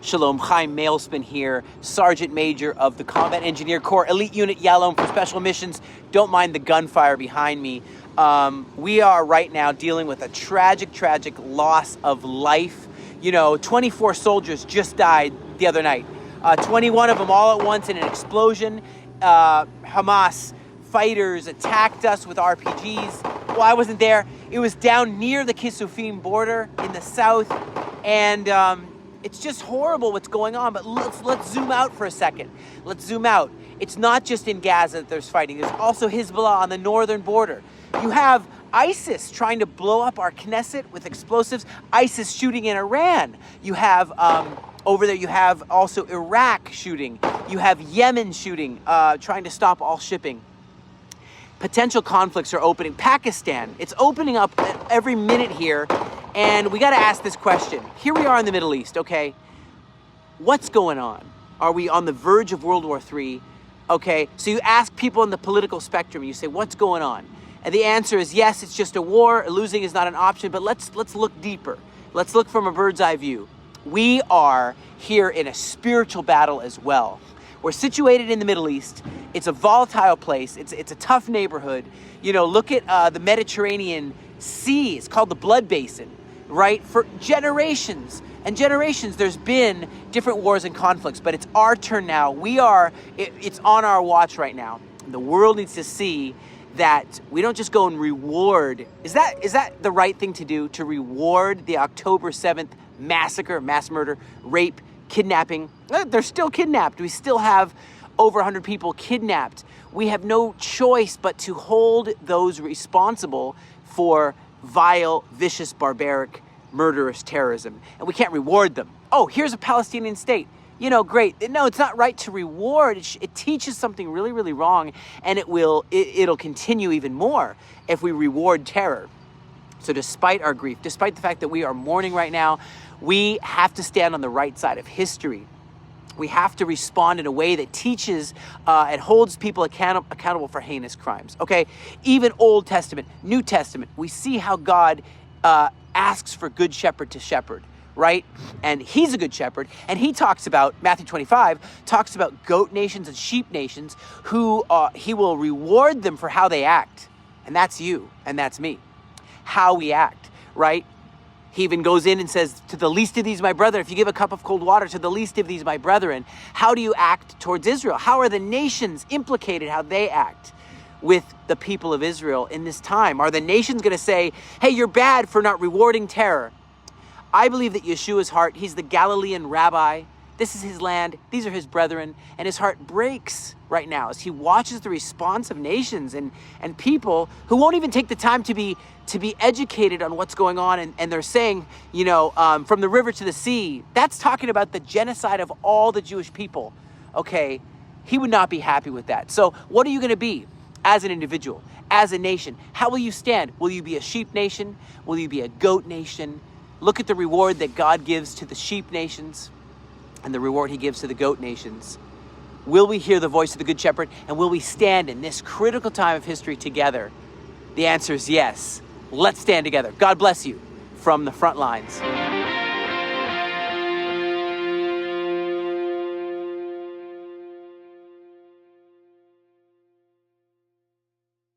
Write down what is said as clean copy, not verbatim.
Shalom, Chaim Malespin here, Sergeant Major of the Combat Engineer Corps, Elite Unit Yalom for Special Missions. Don't mind the gunfire behind me. We are right now dealing with a tragic loss of life. 24 soldiers just died the other night. 21 of them all at once in an explosion. Hamas fighters attacked us with RPGs. Well, I wasn't there. It was down near the Kisufim border in the south. And it's just horrible what's going on, but let's zoom out for a second. Let's zoom out. It's not just in Gaza that there's fighting. There's also Hezbollah on the northern border. You have ISIS trying to blow up our Knesset with explosives. ISIS shooting in Iran. You have, over there, you have also Iraq shooting. You have Yemen shooting, trying to stop all shipping. Potential conflicts are opening. Pakistan, it's opening up every minute here. And we got to ask this question. Here we are in the Middle East, okay? What's going on? Are we on the verge of World War III? Okay, so you ask people in the political spectrum, you say, what's going on? And the answer is yes, it's just a war. Losing is not an option, but let's look deeper. Let's look from a bird's eye view. We are here in a spiritual battle as well. We're situated in the Middle East. It's a volatile place. It's a tough neighborhood. Look at the Mediterranean Sea. It's called the Blood Basin, right? For generations and generations, there's been different wars and conflicts, but it's our turn now. It's on our watch right now. And the world needs to see that we don't just go and reward. Is that the right thing to do? To reward the October 7th massacre, mass murder, rape, kidnapping? They're still kidnapped. We still have over 100 people kidnapped. We have no choice but to hold those responsible for vile, vicious, barbaric, murderous terrorism. And we can't reward them. Oh, here's a Palestinian state. Great. No, it's not right to reward. It teaches something really, really wrong, and it'll continue even more if we reward terror. So despite our grief, despite the fact that we are mourning right now, we have to stand on the right side of history. We have to respond in a way that teaches and holds people accountable for heinous crimes. Okay, even Old Testament, New Testament, we see how God asks for good shepherd to shepherd, right? And he's a good shepherd. And he talks about, Matthew 25, talks about goat nations and sheep nations who he will reward them for how they act. And that's you and that's me. How we act, right? He even goes in and says, to the least of these, my brother, if you give a cup of cold water to the least of these, my brethren, how do you act towards Israel? How are the nations implicated, how they act with the people of Israel in this time? Are the nations going to say, hey, you're bad for not rewarding terror? I believe that Yeshua's heart, he's the Galilean rabbi. This is his land. These are his brethren. And his heart breaks right now as he watches the response of nations and people who won't even take the time to be educated on what's going on. And they're saying, from the river to the sea, that's talking about the genocide of all the Jewish people. Okay, he would not be happy with that. So what are you going to be as an individual, as a nation? How will you stand? Will you be a sheep nation? Will you be a goat nation? Look at the reward that God gives to the sheep nations and the reward he gives to the goat nations. Will we hear the voice of the Good Shepherd, and will we stand in this critical time of history together? The answer is yes. Let's stand together. God bless you from the front lines.